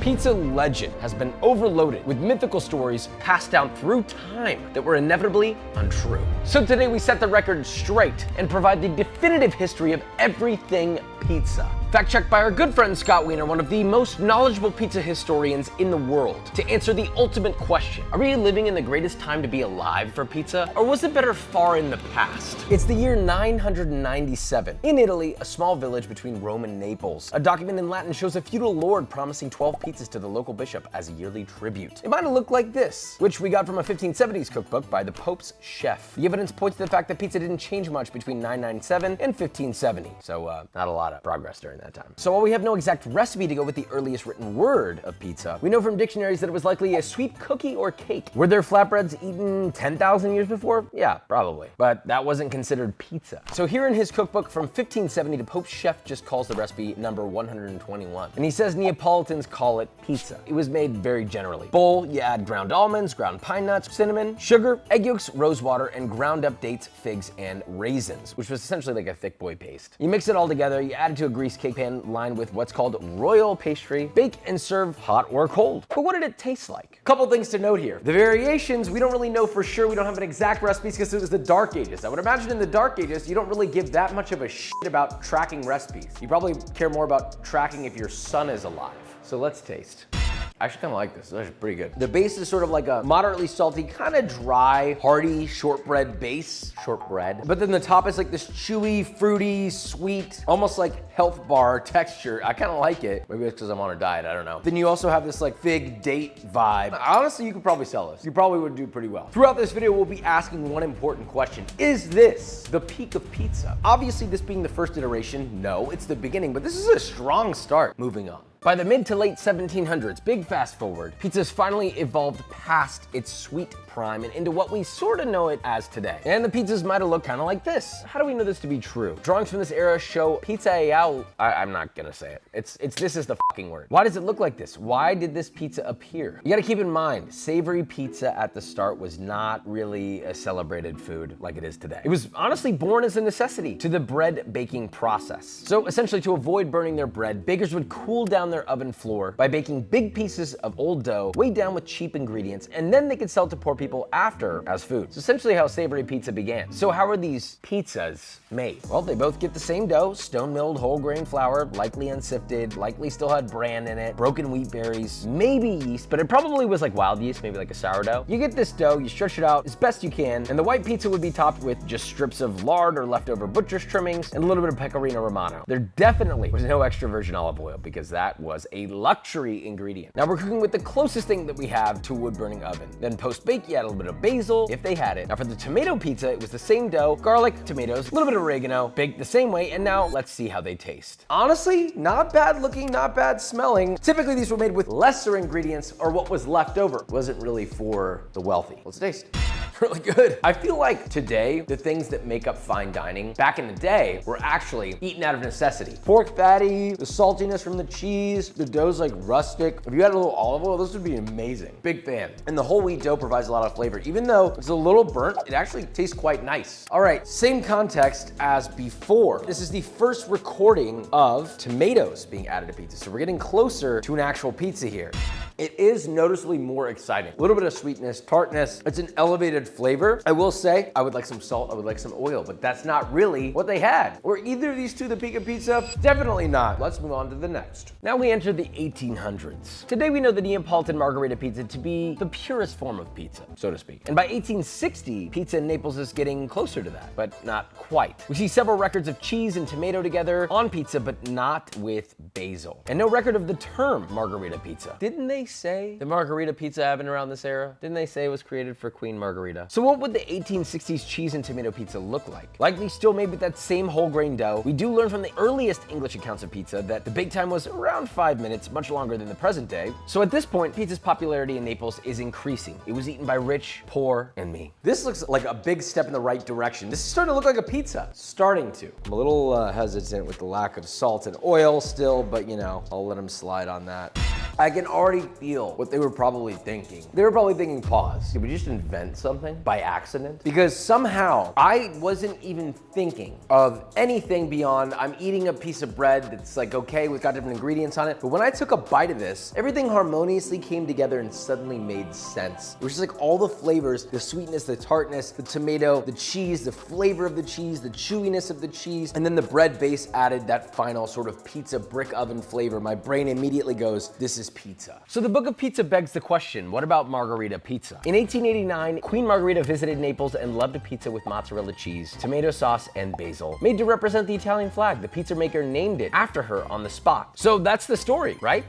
Pizza legend has been overloaded with mythical stories passed down through time that were inevitably untrue. So today we set the record straight and provide the definitive history of everything pizza. Fact checked by our good friend Scott Wiener, one of the most knowledgeable pizza historians in the world, to answer the ultimate question. Are we living in the greatest time to be alive for pizza? Or was it better far in the past? It's the year 997. In Italy, a small village between Rome and Naples. A document in Latin shows a feudal lord promising 12 pizzas to the local bishop as a yearly tribute. It might have looked like this, which we got from a 1570s cookbook by the Pope's chef. The evidence points to the fact that pizza didn't change much between 997 and 1570. So not a lot of progress during that time. So while we have no exact recipe to go with the earliest written word of pizza, we know from dictionaries that it was likely a sweet cookie or cake. Were there flatbreads eaten 10,000 years before? Yeah, probably. But that wasn't considered pizza. So here in his cookbook from 1570, the Pope's chef just calls the recipe number 121. And he says Neapolitans call it pizza. It was made very generally. Bowl, you add ground almonds, ground pine nuts, cinnamon, sugar, egg yolks, rose water, and ground up dates, figs, and raisins, which was essentially like a thick boy paste. You mix it all together, you add it to a greased cake pan lined with what's called royal pastry, bake and serve hot or cold. But what did it taste like? Couple things to note here. The variations, we don't really know for sure. We don't have an exact recipe because it was the Dark Ages. I would imagine in the Dark Ages, you don't really give that much of a shit about tracking recipes. You probably care more about tracking if your son is alive. So let's taste. I actually kind of like this. It's actually pretty good. The base is sort of like a moderately salty, kind of dry, hearty shortbread base. Shortbread. But then the top is like this chewy, fruity, sweet, almost like health bar texture. I kind of like it. Maybe it's because I'm on a diet. I don't know. Then you also have this like fig date vibe. Honestly, you could probably sell this. You probably would do pretty well. Throughout this video, we'll be asking one important question. Is this the peak of pizza? Obviously, this being the first iteration, no, it's the beginning, but this is a strong start. Moving on. By the mid to late 1700s, big fast forward, pizza's finally evolved past its sweet prime and into what we sort of know it as today. And the pizzas might have looked kind of like this. How do we know this to be true? Drawings from this era show pizza. I'm not gonna say it. This is the fucking word. Why does it look like this? Why did this pizza appear? You gotta keep in mind, savory pizza at the start was not really a celebrated food like it is today. It was honestly born as a necessity to the bread baking process. So essentially, to avoid burning their bread, bakers would cool down their oven floor by baking big pieces of old dough weighed down with cheap ingredients, and then they could sell to poor people after as food. It's essentially how savory pizza began. So how are these pizzas made? Well, they both get the same dough, stone milled whole grain flour, likely unsifted, likely still had bran in it, broken wheat berries, maybe yeast, but it probably was like wild yeast, maybe like a sourdough. You get this dough, you stretch it out as best you can, and the white pizza would be topped with just strips of lard or leftover butcher's trimmings and a little bit of pecorino romano. There definitely was no extra virgin olive oil because that was a luxury ingredient. Now we're cooking with the closest thing that we have to a wood burning oven. Then post bake, you add a little bit of basil, if they had it. Now for the tomato pizza, it was the same dough, garlic, tomatoes, a little bit of oregano, baked the same way, and now let's see how they taste. Honestly, not bad looking, not bad smelling. Typically these were made with lesser ingredients or what was left over. Wasn't really for the wealthy. Let's taste. Really good. I feel like today, the things that make up fine dining, back in the day, were actually eaten out of necessity. Pork fatty, the saltiness from the cheese, the dough's like rustic. If you had a little olive oil, this would be amazing. Big fan. And the whole wheat dough provides a lot of flavor. Even though it's a little burnt, it actually tastes quite nice. All right, same context as before. This is the first recording of tomatoes being added to pizza. So we're getting closer to an actual pizza here. It is noticeably more exciting. A little bit of sweetness, tartness. It's an elevated flavor. I will say, I would like some salt, I would like some oil, but that's not really what they had. Were either of these two the peak of pizza? Definitely not. Let's move on to the next. Now we enter the 1800s. Today we know the Neapolitan margherita pizza to be the purest form of pizza, so to speak. And by 1860, pizza in Naples is getting closer to that, but not quite. We see several records of cheese and tomato together on pizza, but not with basil. And no record of the term margherita pizza. Didn't they say the margherita pizza happened around this era? Didn't they say it was created for Queen Margherita? So what would the 1860s cheese and tomato pizza look like? Likely still made with that same whole grain dough. We do learn from the earliest English accounts of pizza that the bake time was around 5 minutes, much longer than the present day. So at this point, pizza's popularity in Naples is increasing. It was eaten by rich, poor, and me. This looks like a big step in the right direction. This is starting to look like a pizza. Starting to. I'm a little hesitant with the lack of salt and oil still, but you know, I'll let him slide on that. I can already feel what they were probably thinking. They were probably thinking, pause. Did we just invent something by accident? Because somehow I wasn't even thinking of anything beyond I'm eating a piece of bread that's like okay, we've got different ingredients on it. But when I took a bite of this, everything harmoniously came together and suddenly made sense. It was just like all the flavors, the sweetness, the tartness, the tomato, the cheese, the flavor of the cheese, the chewiness of the cheese, and then the bread base added that final sort of pizza brick oven flavor. My brain immediately goes, this is pizza. So the Book of Pizza begs the question, what about margarita pizza? In 1889, Queen Margherita visited Naples and loved a pizza with mozzarella cheese, tomato sauce, and basil. Made to represent the Italian flag, the pizza maker named it after her on the spot. So that's the story, right?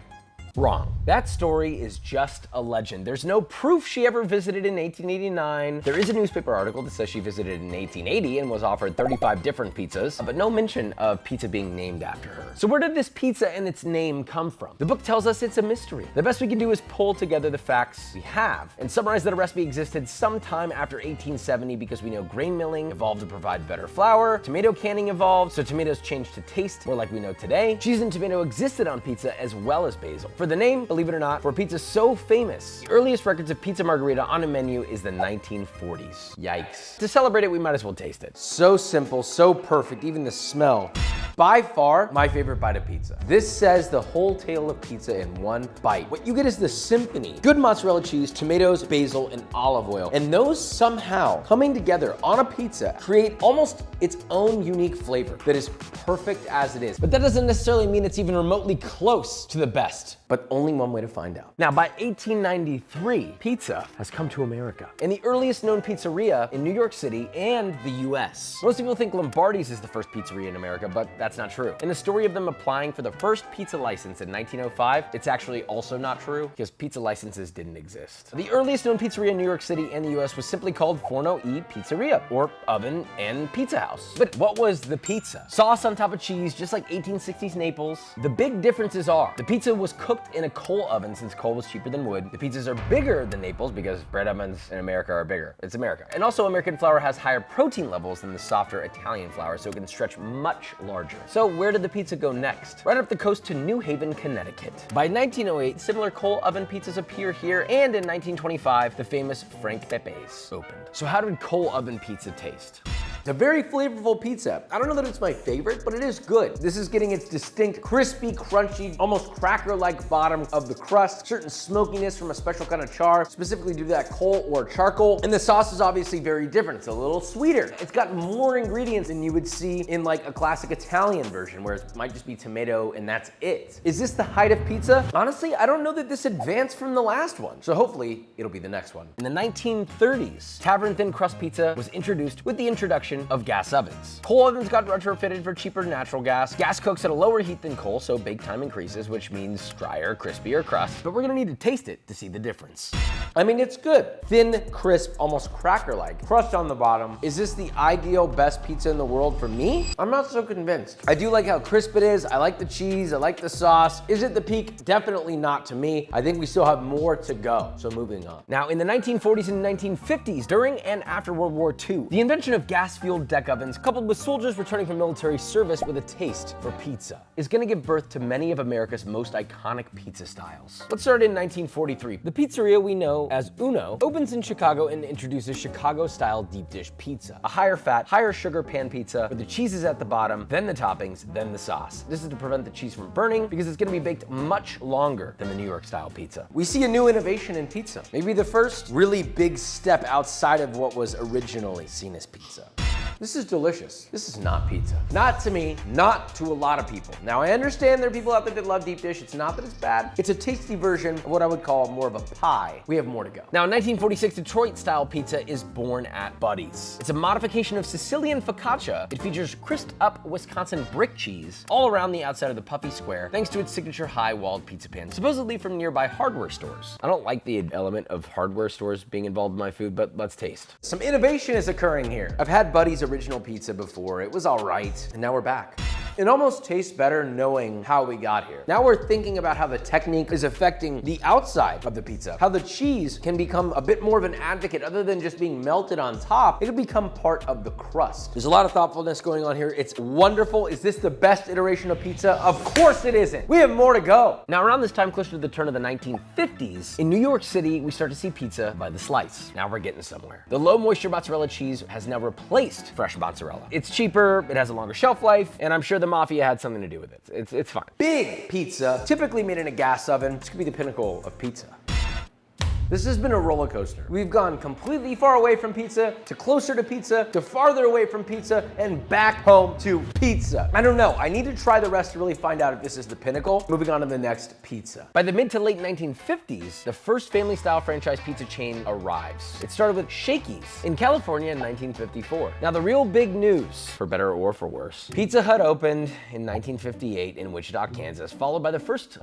Wrong. That story is just a legend. There's no proof she ever visited in 1889. There is a newspaper article that says she visited in 1880 and was offered 35 different pizzas, but no mention of pizza being named after her. So where did this pizza and its name come from? The book tells us it's a mystery. The best we can do is pull together the facts we have and summarize that a recipe existed sometime after 1870 because we know grain milling evolved to provide better flour, tomato canning evolved, so tomatoes changed to taste more like we know today. Cheese and tomato existed on pizza as well as basil. For the name, believe it or not, for a pizza so famous, the earliest records of pizza margherita on a menu is the 1940s. Yikes. To celebrate it, we might as well taste it. So simple, so perfect, even the smell. By far, my favorite bite of pizza. This says the whole tale of pizza in one bite. What you get is the symphony. Good mozzarella cheese, tomatoes, basil, and olive oil. And those somehow coming together on a pizza create almost its own unique flavor that is perfect as it is. But that doesn't necessarily mean it's even remotely close to the best. But only one way to find out. Now, by 1893, pizza has come to America. And the earliest known pizzeria in New York City and the US. Most people think Lombardi's is the first pizzeria in America, but that's not true. In the story of them applying for the first pizza license in 1905, it's actually also not true because pizza licenses didn't exist. The earliest known pizzeria in New York City and the US was simply called Forno e Pizzeria, or Oven and Pizza House. But what was the pizza? Sauce on top of cheese, just like 1860s Naples. The big differences are the pizza was cooked in a coal oven since coal was cheaper than wood. The pizzas are bigger than Naples because bread ovens in America are bigger. It's America. And also American flour has higher protein levels than the softer Italian flour, so it can stretch much larger. So where did the pizza go next? Right up the coast to New Haven, Connecticut. By 1908, similar coal oven pizzas appear here, and in 1925, the famous Frank Pepe's opened. So how did coal oven pizza taste? It's a very flavorful pizza. I don't know that it's my favorite, but it is good. This is getting its distinct, crispy, crunchy, almost cracker-like bottom of the crust, certain smokiness from a special kind of char, specifically due to that coal or charcoal. And the sauce is obviously very different. It's a little sweeter. It's got more ingredients than you would see in like a classic Italian version, where it might just be tomato and that's it. Is this the height of pizza? Honestly, I don't know that this advanced from the last one. So hopefully it'll be the next one. In the 1930s, tavern thin crust pizza was introduced with the introduction of gas ovens. Coal ovens got retrofitted for cheaper natural gas. Gas cooks at a lower heat than coal, so bake time increases, which means drier, crispier crust. But we're gonna need to taste it to see the difference. I mean, it's good. Thin, crisp, almost cracker-like. Crust on the bottom. Is this the ideal best pizza in the world for me? I'm not so convinced. I do like how crisp it is. I like the cheese. I like the sauce. Is it the peak? Definitely not to me. I think we still have more to go. So moving on. Now, in the 1940s and 1950s, during and after World War II, the invention of gas-fueled deck ovens, coupled with soldiers returning from military service with a taste for pizza, is gonna give birth to many of America's most iconic pizza styles. Let's start in 1943. The pizzeria we know as Uno opens in Chicago and introduces Chicago-style deep dish pizza. A higher fat, higher sugar pan pizza where the cheese is at the bottom, then the toppings, then the sauce. This is to prevent the cheese from burning because it's gonna be baked much longer than the New York style pizza. We see a new innovation in pizza. Maybe the first really big step outside of what was originally seen as pizza. This is delicious. This is not pizza. Not to me, not to a lot of people. Now, I understand there are people out there that love deep dish. It's not that it's bad. It's a tasty version of what I would call more of a pie. We have more to go. Now, in 1946, Detroit-style pizza is born at Buddy's. It's a modification of Sicilian focaccia. It features crisped up Wisconsin brick cheese all around the outside of the puffy square, thanks to its signature high-walled pizza pan, supposedly from nearby hardware stores. I don't like the element of hardware stores being involved in my food, but let's taste. Some innovation is occurring here. I've had Buddy's original pizza before. It was all right, and now we're back. It almost tastes better knowing how we got here. Now we're thinking about how the technique is affecting the outside of the pizza, how the cheese can become a bit more of an advocate other than just being melted on top. It can become part of the crust. There's a lot of thoughtfulness going on here. It's wonderful. Is this the best iteration of pizza? Of course it isn't. We have more to go. Now around this time, closer to the turn of the 1950s, in New York City, we start to see pizza by the slice. Now we're getting somewhere. The low moisture mozzarella cheese has now replaced fresh mozzarella. It's cheaper, it has a longer shelf life, and I'm sure the mafia had something to do with it. It's fine. Big pizza, typically made in a gas oven. This could be the pinnacle of pizza. This has been a roller coaster. We've gone completely far away from pizza, to closer to pizza, to farther away from pizza, and back home to pizza. I don't know, I need to try the rest to really find out if this is the pinnacle. Moving on to the next pizza. By the mid to late 1950s, the first family-style franchise pizza chain arrives. It started with Shakey's in California in 1954. Now the real big news, for better or for worse, Pizza Hut opened in 1958 in Wichita, Kansas, followed by the first,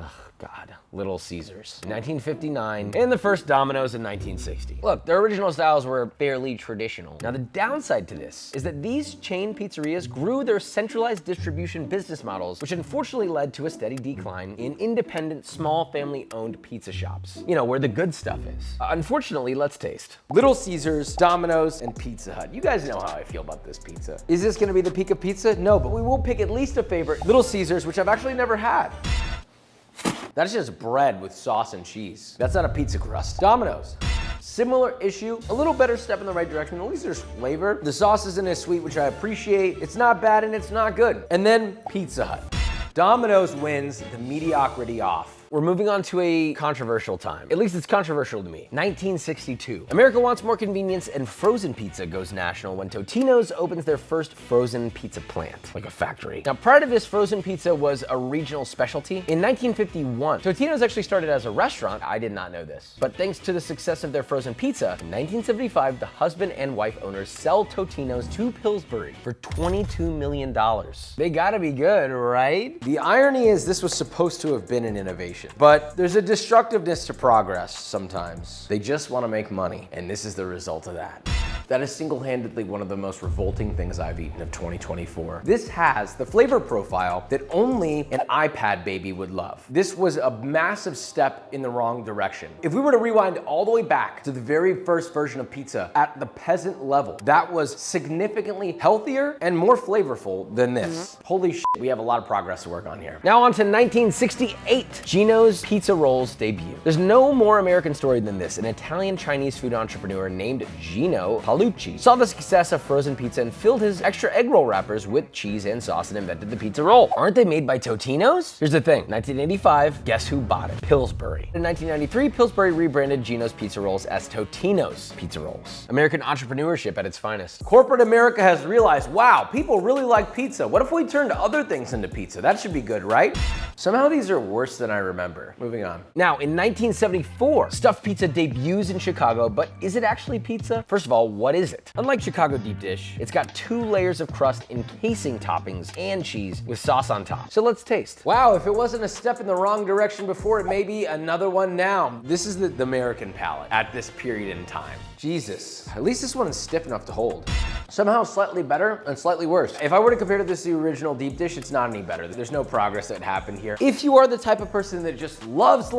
Little Caesars in 1959, and the first Domino's in 1960. Look, their original styles were fairly traditional. Now the downside to this is that these chain pizzerias grew their centralized distribution business models, which unfortunately led to a steady decline in independent, small family-owned pizza shops. You know, where the good stuff is. Unfortunately, let's taste. Little Caesars, Domino's, and Pizza Hut. You guys know how I feel about this pizza. Is this gonna be the peak of pizza? No, but we will pick at least a favorite. Little Caesars, which I've actually never had. That's just bread with sauce and cheese. That's not a pizza crust. Domino's. Similar issue, a little better step in the right direction. At least there's flavor. The sauce isn't as sweet, which I appreciate. It's not bad and it's not good. And then Pizza Hut. Domino's wins the mediocrity off. We're moving on to a controversial time. At least it's controversial to me. 1962. America wants more convenience and frozen pizza goes national when Totino's opens their first frozen pizza plant, like a factory. Now, prior to this, frozen pizza was a regional specialty. In 1951, Totino's actually started as a restaurant. I did not know this. But thanks to the success of their frozen pizza, in 1975, the husband and wife owners sell Totino's to Pillsbury for $22 million. They gotta be good, right? The irony is this was supposed to have been an innovation. But there's a destructiveness to progress sometimes. They just want to make money, and this is the result of that. That is single-handedly one of the most revolting things I've eaten of 2024. This has the flavor profile that only an iPad baby would love. This was a massive step in the wrong direction. If we were to rewind all the way back to the very first version of pizza at the peasant level, that was significantly healthier and more flavorful than this. Holy shit, we have a lot of progress to work on here. Now on to 1968, Gino's Pizza Rolls debut. There's no more American story than this. An Italian-Chinese food entrepreneur named Gino saw the success of frozen pizza and filled his extra egg roll wrappers with cheese and sauce and invented the pizza roll. Aren't they made by Totino's? Here's the thing, 1985, guess who bought it? Pillsbury. In 1993, Pillsbury rebranded Gino's Pizza Rolls as Totino's Pizza Rolls. American entrepreneurship at its finest. Corporate America has realized, wow, people really like pizza. What if we turned other things into pizza? That should be good, right? Somehow these are worse than I remember. Moving on. Now, in 1974, stuffed pizza debuts in Chicago, but is it actually pizza? First of all, what is it? Unlike Chicago deep dish, it's got 2 layers of crust encasing toppings and cheese with sauce on top. So let's taste. Wow, if it wasn't a step in the wrong direction before, it may be another one now. This is the American palate at this period in time. Jesus, at least this one is stiff enough to hold. Somehow slightly better and slightly worse. If I were to compare this to the original deep dish, it's not any better. There's no progress that happened here. If you are the type of person that just loves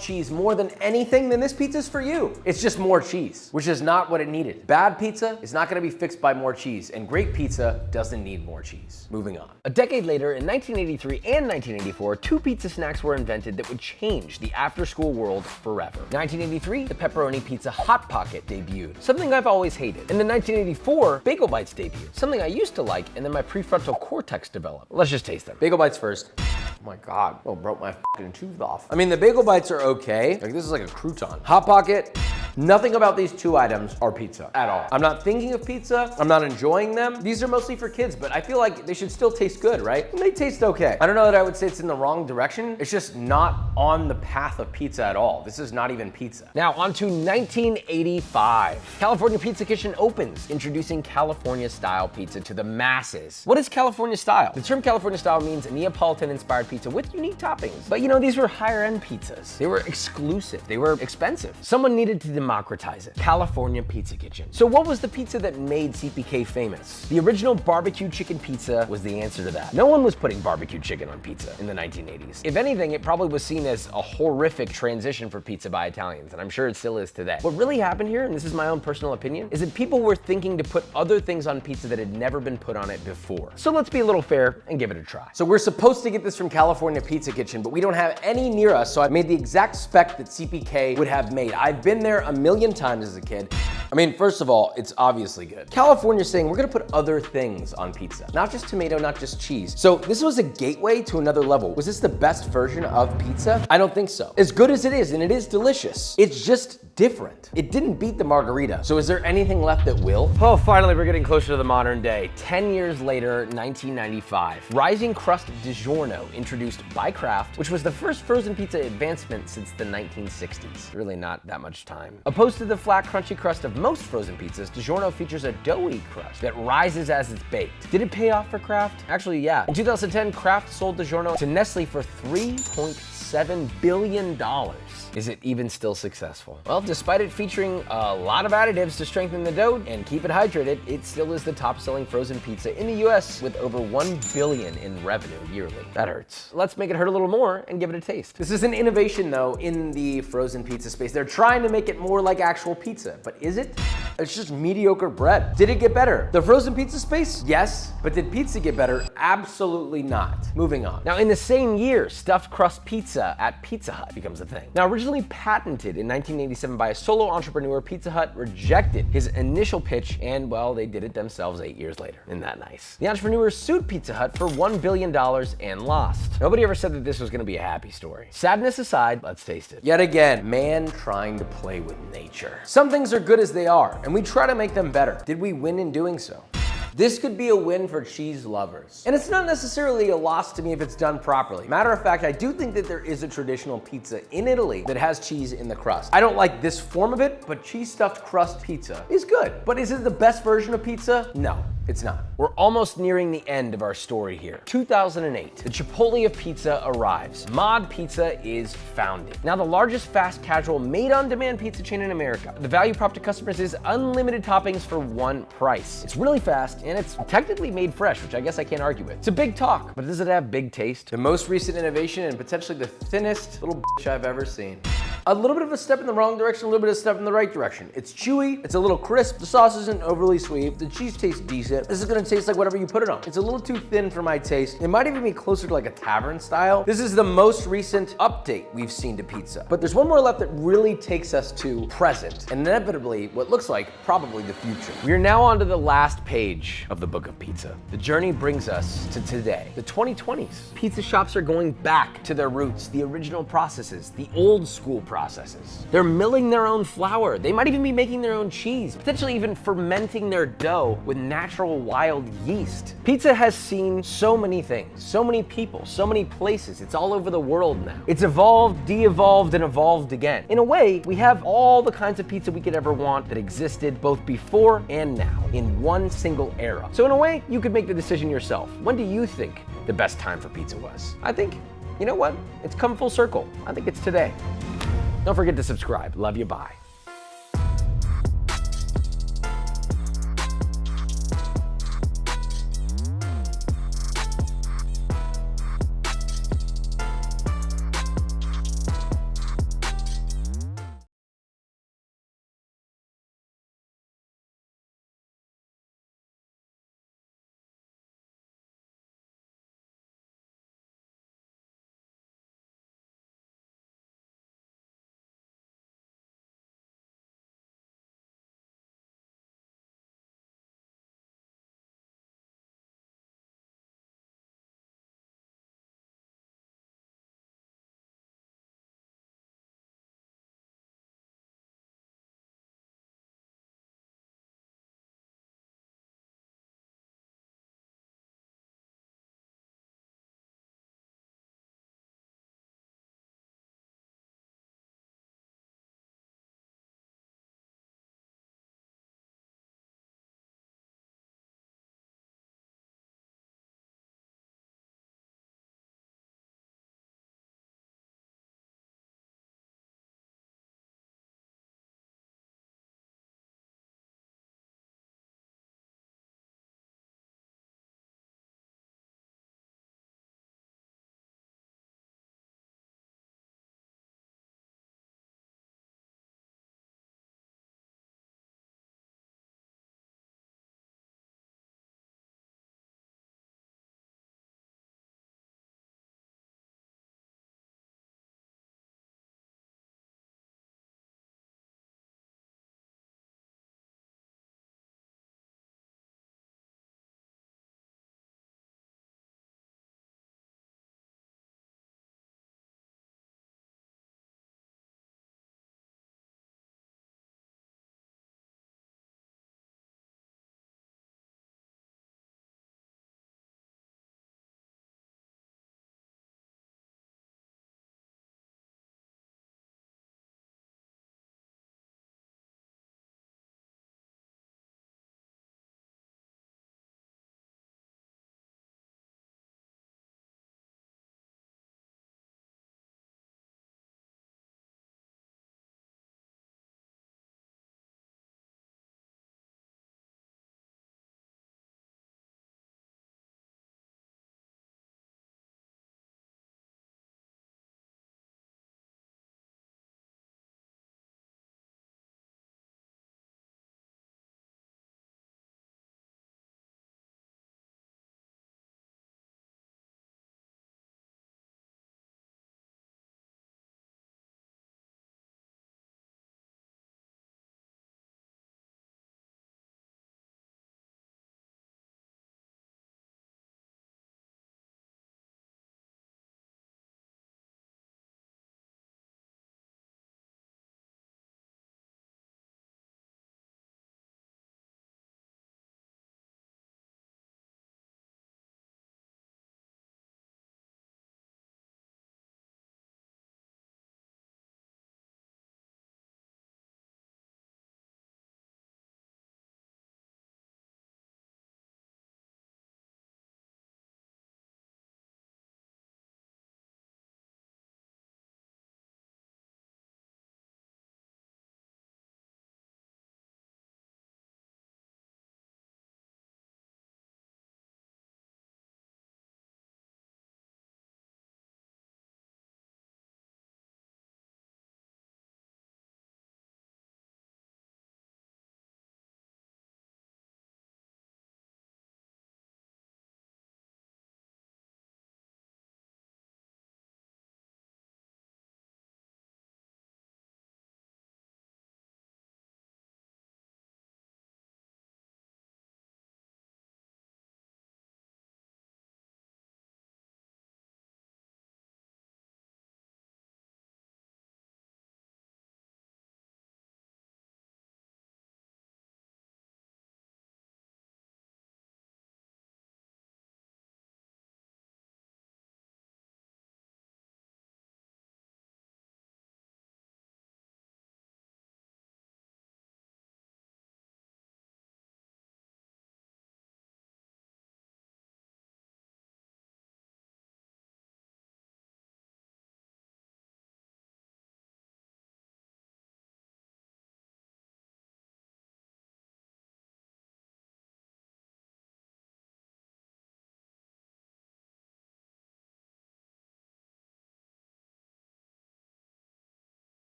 cheese more than anything, then this pizza's for you. It's just more cheese, which is not what it needed. Bad pizza is not gonna be fixed by more cheese, and great pizza doesn't need more cheese. Moving on. A decade later, in 1983 and 1984, 2 pizza snacks were invented that would change the after-school world forever. 1983, the pepperoni pizza Hot Pocket debuted, something I've always hated. And then 1984, Bagel Bites debuted, something I used to like, and then my prefrontal cortex developed. Let's just taste them. Bagel Bites first. Oh my God, oh, broke my fucking tooth off. I mean, the Bagel Bites are okay. Like, this is like a crouton. Hot Pocket, nothing about these 2 items are pizza at all. I'm not thinking of pizza. I'm not enjoying them. These are mostly for kids, but I feel like they should still taste good, right? And they taste okay. I don't know that I would say it's in the wrong direction. It's just not on the path of pizza at all. This is not even pizza. Now on to 1985. California Pizza Kitchen opens, introducing California style pizza to the masses. What is California style? The term California style means a Neapolitan inspired pizza with unique toppings. But you know, these were higher end pizzas. They were exclusive. They were expensive. Someone needed to democratize it. California Pizza Kitchen. So what was the pizza that made CPK famous? The original barbecue chicken pizza was the answer to that. No one was putting barbecue chicken on pizza in the 1980s. If anything, it probably was seen as a horrific transition for pizza by Italians, and I'm sure it still is today. What really happened here, and this is my own personal opinion, is that people were thinking to put other things on pizza that had never been put on it before. So let's be a little fair and give it a try. So we're supposed to get this from California Pizza Kitchen, but we don't have any near us, so I made the exact spec that CPK would have made. I've been there a million times as a kid. I mean, first of all, it's obviously good. California's saying we're gonna put other things on pizza, not just tomato, not just cheese. So this was a gateway to another level. Was this the best version of pizza? I don't think so. As good as it is, and it is delicious, it's just different. It didn't beat the margarita. So is there anything left that will? Oh, finally, we're getting closer to the modern day. 10 years later, 1995. Rising Crust DiGiorno, introduced by Kraft, which was the first frozen pizza advancement since the 1960s. Really not that much time. Opposed to the flat, crunchy crust of most frozen pizzas, DiGiorno features a doughy crust that rises as it's baked. Did it pay off for Kraft? Actually, yeah. In 2010, Kraft sold DiGiorno to Nestle for $3.7 billion. Is it even still successful? Well, despite it featuring a lot of additives to strengthen the dough and keep it hydrated, it still is the top-selling frozen pizza in the US with over $1 billion in revenue yearly. That hurts. Let's make it hurt a little more and give it a taste. This is an innovation, though, in the frozen pizza space. They're trying to make it more like actual pizza, but is it? It's just mediocre bread. Did it get better? The frozen pizza space? Yes. But did pizza get better? Absolutely not. Moving on. Now, in the same year, stuffed crust pizza at Pizza Hut becomes a thing. Now, originally patented in 1987 by a solo entrepreneur, Pizza Hut rejected his initial pitch, and well, they did it themselves 8 years later. Isn't that nice? The entrepreneur sued Pizza Hut for $1 billion and lost. Nobody ever said that this was gonna be a happy story. Sadness aside, let's taste it. Yet again, man trying to play with nature. Some things are good as they are, and we try to make them better. Did we win in doing so? This could be a win for cheese lovers. And it's not necessarily a loss to me if it's done properly. Matter of fact, I do think that there is a traditional pizza in Italy that has cheese in the crust. I don't like this form of it, but cheese stuffed crust pizza is good. But is it the best version of pizza? No. It's not. We're almost nearing the end of our story here. 2008, the Chipotle of pizza arrives. Mod Pizza is founded. Now the largest fast casual made-on-demand pizza chain in America. The value prop to customers is unlimited toppings for one price. It's really fast and it's technically made fresh, which I guess I can't argue with. It's a big talk, but does it have big taste? The most recent innovation and potentially the thinnest little bitch I've ever seen. A little bit of a step in the wrong direction, a little bit of a step in the right direction. It's chewy, it's a little crisp, the sauce isn't overly sweet, the cheese tastes decent. This is gonna taste like whatever you put it on. It's a little too thin for my taste. It might even be closer to like a tavern style. This is the most recent update we've seen to pizza. But there's one more left that really takes us to present, and inevitably what looks like probably the future. We are now on to the last page of the book of pizza. The journey brings us to today, the 2020s. Pizza shops are going back to their roots, the original processes, the old school processes. They're milling their own flour. They might even be making their own cheese, potentially even fermenting their dough with natural wild yeast. Pizza has seen so many things, so many people, so many places. It's all over the world now. It's evolved, de-evolved, and evolved again. In a way, we have all the kinds of pizza we could ever want that existed both before and now in one single era. So in a way, you could make the decision yourself. When do you think the best time for pizza was? I think, you know what? It's come full circle. I think it's today. Don't forget to subscribe. Love you, bye.